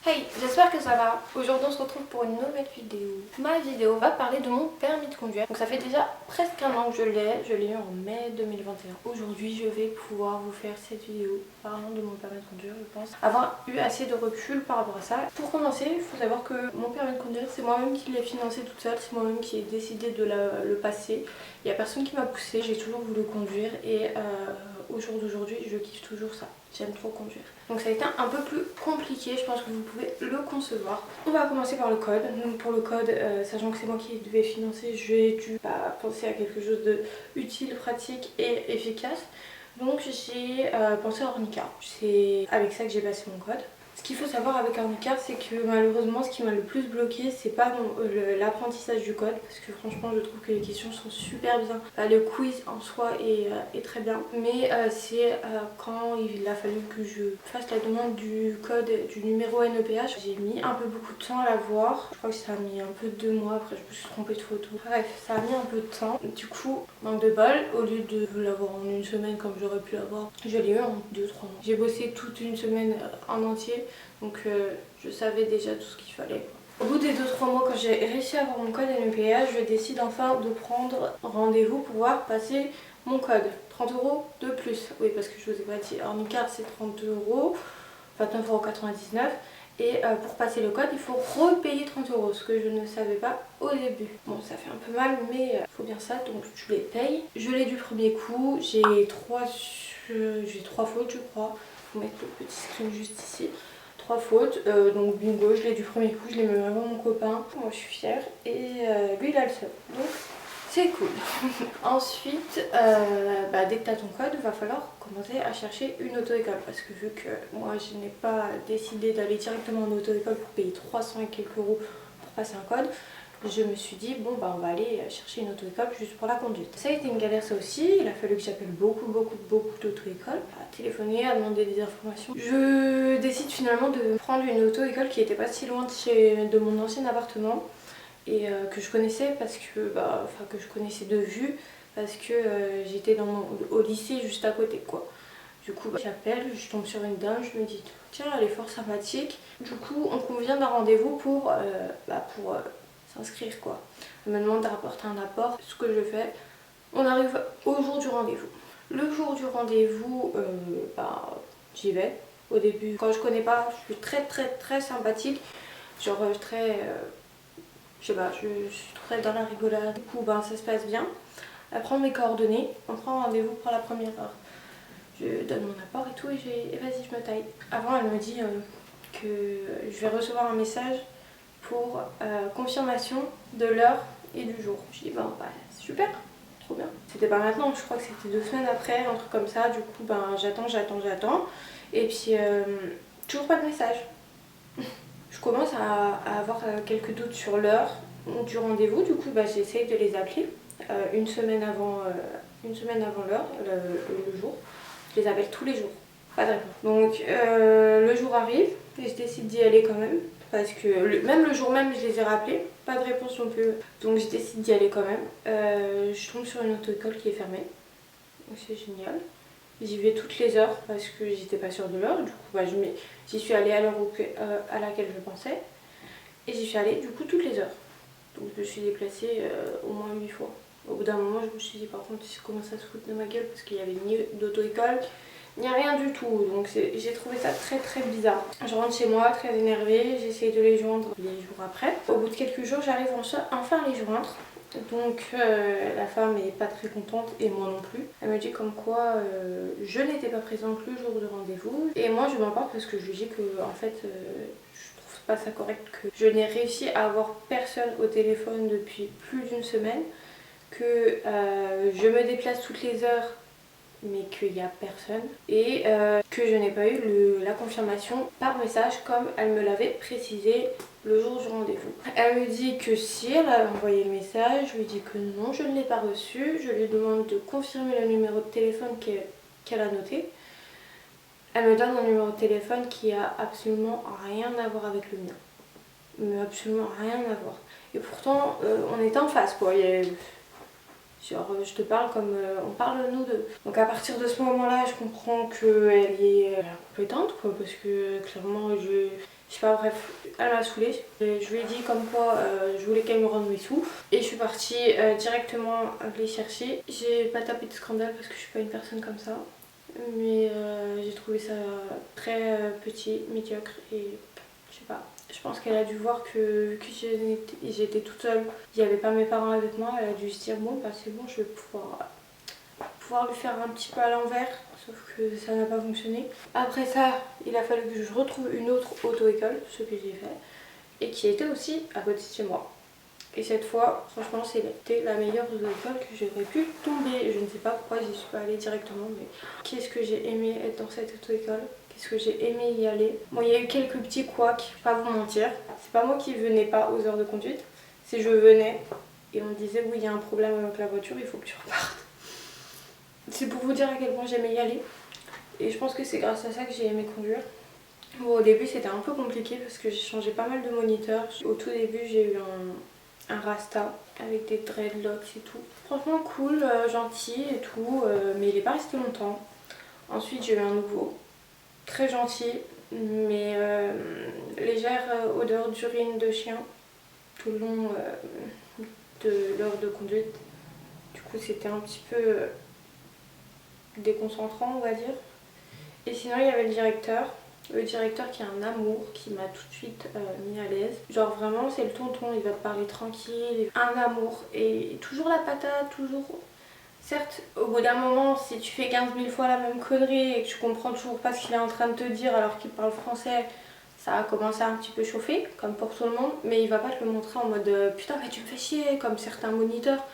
Hey, j'espère que ça va. Aujourd'hui on se retrouve pour une nouvelle vidéo. Ma vidéo va parler de mon permis de conduire. Donc ça fait déjà presque un an que je l'ai eu en mai 2021. Aujourd'hui je vais pouvoir vous faire cette vidéo parlant de mon permis de conduire, je pense. Avoir eu assez de recul par rapport à ça. Pour commencer, il faut savoir que mon permis de conduire c'est moi-même qui l'ai financé toute seule, c'est moi-même qui ai décidé de le passer. Il n'y a personne qui m'a poussé, j'ai toujours voulu conduire et au jour d'aujourd'hui je kiffe toujours ça. J'aime trop conduire. Donc ça a été un peu plus compliqué, je pense que vous pouvez le concevoir. On va commencer par le code. Donc pour le code, sachant que c'est moi qui devais financer, j'ai dû penser à quelque chose de utile, pratique et efficace. Donc j'ai pensé à Ornica. C'est avec ça que j'ai passé mon code. Ce qu'il faut savoir avec Ornica, c'est que malheureusement ce qui m'a le plus bloqué, c'est pas l'apprentissage du code, parce que franchement je trouve que les questions sont super bien. Le quiz en soi est très bien, mais c'est quand il a fallu que je fasse la demande du code du numéro NEPH, j'ai mis un peu beaucoup de temps à l'avoir. Je crois que ça a mis un peu 2 mois, après je me suis trompée de photo. Bref, ça a mis un peu de temps. Du coup, manque de bol, au lieu de l'avoir en une semaine comme j'aurais pu l'avoir, je l'ai eu en 2-3 mois. J'ai bossé toute une semaine en entier. Donc je savais déjà tout ce qu'il fallait. Au bout des 2-3 mois, quand j'ai réussi à avoir mon code NEPH, je décide enfin de prendre rendez-vous pour pouvoir passer mon code. 30 € de plus. Oui, parce que je vous ai pas dit, Ornica c'est 30 €, 29,99 €. Et pour passer le code, il faut repayer 30 €, ce que je ne savais pas au début. Bon, ça fait un peu mal, mais il faut bien ça, donc je les paye. Je l'ai du premier coup, j'ai 3 fautes, je crois. Il faut mettre le petit screen juste ici. 3 fautes, donc bingo, je l'ai du premier coup, je l'ai même avant mon copain. Moi je suis fière et lui il a le seul. Donc c'est cool. Ensuite, dès que tu as ton code, il va falloir commencer à chercher une auto-école. Parce que vu que moi je n'ai pas décidé d'aller directement en auto-école pour payer 300 et quelques euros pour passer un code, je me suis dit bon on va aller chercher une auto-école juste pour la conduite. Ça a été une galère ça aussi, il a fallu que j'appelle beaucoup d'auto-écoles, à téléphoner, à demander des informations. Je décide finalement de prendre une auto-école qui était pas si loin de mon ancien appartement et que je connaissais parce que que je connaissais de vue parce que j'étais au lycée juste à côté quoi. Du coup j'appelle, je tombe sur une dame, je me dis tiens elle est fort sympathique. Du coup on convient d'un rendez-vous pour s'inscrire quoi. Elle me demande de rapporter un apport, ce que je fais. On arrive au jour du rendez-vous. Le jour du rendez-vous, j'y vais. Au début, quand je connais pas, je suis très sympathique. Genre je sais pas, je suis très dans la rigolade. Du coup, ça se passe bien. Elle prend mes coordonnées, on prend rendez-vous pour la première heure. Je donne mon apport et tout et vas-y, je me taille. Avant, elle me dit que je vais recevoir un message pour confirmation de l'heure et du jour. Je dis super, trop bien. C'était pas maintenant, je crois que c'était 2 semaines après, un truc comme ça. Du coup j'attends. Et puis toujours pas de message. Je commence à avoir quelques doutes sur l'heure du rendez-vous. Du coup j'essaye de les appeler une semaine avant l'heure, le jour. Je les appelle tous les jours. Pas de réponse. Donc le jour arrive et je décide d'y aller quand même. Parce que même le jour même, je les ai rappelés. Pas de réponse non plus. Donc je décide d'y aller quand même. Je tombe sur une auto-école qui est fermée. Donc c'est génial. J'y vais toutes les heures parce que j'étais pas sûre de l'heure. Du coup, j'y suis allée à l'heure à laquelle je pensais. Et j'y suis allée du coup toutes les heures. Donc je me suis déplacée au moins 8 fois. Au bout d'un moment, je me suis dit par contre, ils commencent à se foutre de ma gueule parce qu'il y avait ni d'auto-école. Il n'y a rien du tout, donc j'ai trouvé ça très bizarre. Je rentre chez moi très énervée, j'essaye de les joindre les jours après. Au bout de quelques jours, j'arrive enfin à les joindre. Donc la femme est pas très contente et moi non plus. Elle me dit comme quoi je n'étais pas présente le jour de rendez-vous. Et moi je m'emporte parce que je lui dis que en fait je trouve pas ça correct que je n'ai réussi à avoir personne au téléphone depuis plus d'une semaine. Que je me déplace toutes les heures mais qu'il n'y a personne et que je n'ai pas eu la confirmation par message comme elle me l'avait précisé le jour du rendez-vous. Elle me dit que si elle a envoyé le message, je lui dis que non, je ne l'ai pas reçu, je lui demande de confirmer le numéro de téléphone qu'elle a noté. Elle me donne un numéro de téléphone qui a absolument rien à voir avec le mien. Mais absolument rien à voir. Et pourtant, on était en face quoi. Genre, je te parle comme on parle nous deux. Donc à partir de ce moment-là, je comprends qu'elle est incompétente quoi, parce que clairement je Je sais pas, bref, elle m'a saoulée. Je lui ai dit comme quoi je voulais qu'elle me rende mes sous. Et je suis partie directement les chercher. J'ai pas tapé de scandale parce que je suis pas une personne comme ça. Mais j'ai trouvé ça très petit, médiocre et je sais pas. Je pense qu'elle a dû voir que j'étais toute seule. Il n'y avait pas mes parents avec moi. Elle a dû se dire bon bah c'est bon, je vais pouvoir lui faire un petit peu à l'envers. Sauf que ça n'a pas fonctionné. Après ça, il a fallu que je retrouve une autre auto-école, ce que j'ai fait. Et qui était aussi à côté de chez moi. Et cette fois, franchement, c'était la meilleure auto-école que j'aurais pu tomber. Je ne sais pas pourquoi j'y suis pas allée directement, mais qu'est-ce que j'ai aimé être dans cette auto-école. Qu'est-ce que j'ai aimé y aller. Bon, il y a eu quelques petits couacs, je vais pas vous mentir. C'est pas moi qui venais pas aux heures de conduite, c'est je venais et on me disait oui, il y a un problème avec la voiture, il faut que tu repartes. C'est pour vous dire à quel point j'aimais y aller. Et je pense que c'est grâce à ça que j'ai aimé conduire. Bon, au début c'était un peu compliqué parce que j'ai changé pas mal de moniteurs. Au tout début j'ai eu un Rasta avec des dreadlocks et tout. Franchement cool, gentil et tout, mais il est pas resté longtemps. Ensuite j'ai eu un nouveau, très gentil, mais légère odeur d'urine de chien tout le long de l'heure de conduite. Du coup c'était un petit peu déconcentrant on va dire. Et sinon il y avait le directeur. Le directeur qui est un amour, qui m'a tout de suite mis à l'aise. Genre vraiment c'est le tonton, il va te parler tranquille, un amour. Et toujours la patate, toujours... Certes, au bout d'un moment, si tu fais 15 000 fois la même connerie et que tu comprends toujours pas ce qu'il est en train de te dire alors qu'il parle français, ça a commencé à un petit peu chauffer, comme pour tout le monde. Mais il va pas te le montrer en mode putain mais tu me fais chier, comme certains moniteurs.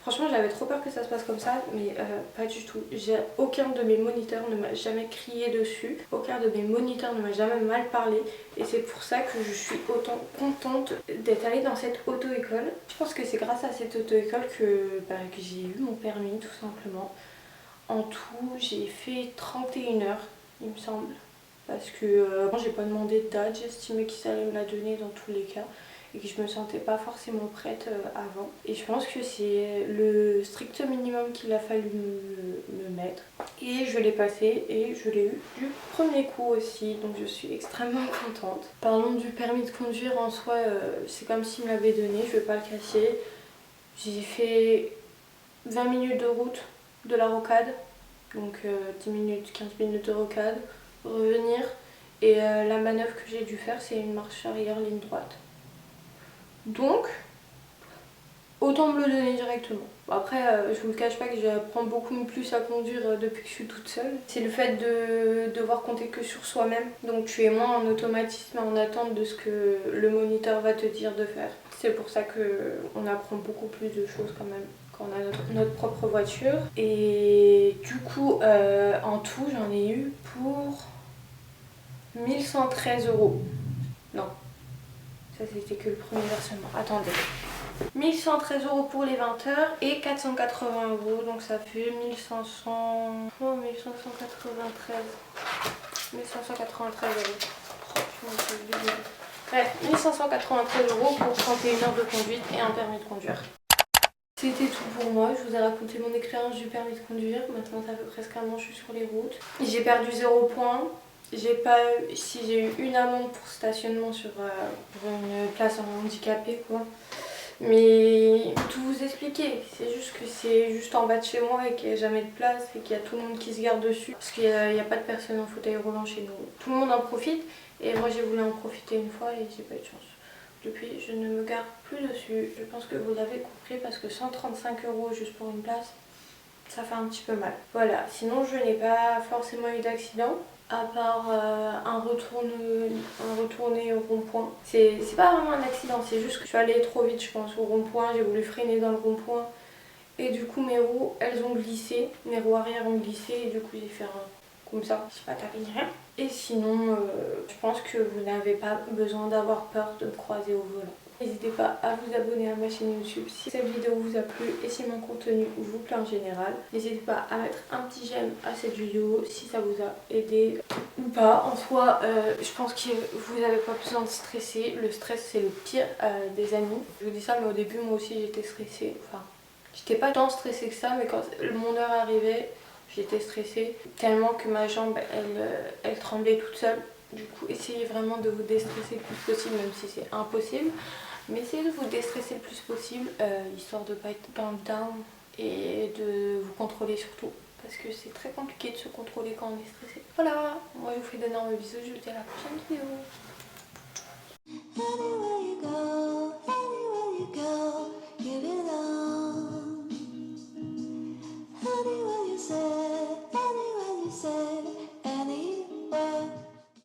Franchement j'avais trop peur que ça se passe comme ça, mais pas du tout. Aucun de mes moniteurs ne m'a jamais crié dessus, aucun de mes moniteurs ne m'a jamais mal parlé. Et c'est pour ça que je suis autant contente d'être allée dans cette auto-école. Je pense que c'est grâce à cette auto-école que j'ai eu mon permis tout simplement. En tout j'ai fait 31 heures il me semble. Parce que moi j'ai pas demandé de date, j'estimais qu'ils allaient me la donner dans tous les cas. Et que je me sentais pas forcément prête avant. Et je pense que c'est le strict minimum qu'il a fallu me mettre. Et je l'ai passé et je l'ai eu du premier coup aussi, donc je suis extrêmement contente. Parlons du permis de conduire en soi, c'est comme s'il me l'avait donné, je vais pas le cacher. J'ai fait 20 minutes de route de la rocade, donc 10 minutes, 15 minutes de rocade, revenir. Et la manœuvre que j'ai dû faire, c'est une marche arrière ligne droite. Donc, autant me le donner directement. Bon, après, je vous le cache pas que j'apprends beaucoup plus à conduire depuis que je suis toute seule. C'est le fait de devoir compter que sur soi-même. Donc tu es moins en automatisme, en attente de ce que le moniteur va te dire de faire. C'est pour ça qu'on apprend beaucoup plus de choses quand même quand on a notre propre voiture. Et du coup, en tout, j'en ai eu pour 1113 €. Non. Ça c'était que le premier versement. Attendez. 1113 € pour les 20 heures et 480 €. Donc ça fait 1500... Oh, 1593. 1593 €. Bref, 1593 € pour 31 heures de conduite et un permis de conduire. C'était tout pour moi, je vous ai raconté mon expérience du permis de conduire. Maintenant ça fait presque un an que je suis sur les routes. J'ai perdu 0 points. J'ai eu une amende pour stationnement pour une place en handicapé quoi. Mais tout vous expliquer, c'est juste que c'est juste en bas de chez moi et qu'il n'y a jamais de place et qu'il y a tout le monde qui se garde dessus. Parce qu'il n'y a pas de personne en fauteuil roulant chez nous. Tout le monde en profite et moi j'ai voulu en profiter une fois et j'ai pas eu de chance. Depuis je ne me garde plus dessus. Je pense que vous l'avez compris parce que 135 € juste pour une place, ça fait un petit peu mal. Voilà, sinon je n'ai pas forcément eu d'accident. À part un retourné au rond-point. C'est pas vraiment un accident, c'est juste que je suis allée trop vite je pense au rond-point, j'ai voulu freiner dans le rond-point et du coup mes roues elles ont glissé, mes roues arrière ont glissé et du coup j'ai fait un comme ça, je sais pas tapé ni rien. Et sinon je pense que vous n'avez pas besoin d'avoir peur de me croiser au volant. N'hésitez pas à vous abonner à ma chaîne YouTube si cette vidéo vous a plu et si mon contenu vous plaît en général. N'hésitez pas à mettre un petit j'aime à cette vidéo si ça vous a aidé ou pas. En soi, je pense que vous n'avez pas besoin de stresser. Le stress c'est le pire des amis. Je vous dis ça mais au début moi aussi j'étais stressée. Enfin, j'étais pas tant stressée que ça mais quand mon heure arrivait, j'étais stressée tellement que ma jambe elle tremblait toute seule. Du coup, essayez vraiment de vous déstresser le plus possible, même si c'est impossible. Mais essayez de vous déstresser le plus possible, histoire de ne pas être burn down et de vous contrôler surtout. Parce que c'est très compliqué de se contrôler quand on est stressé. Voilà, moi je vous fais d'énormes bisous, je vous dis à la prochaine vidéo.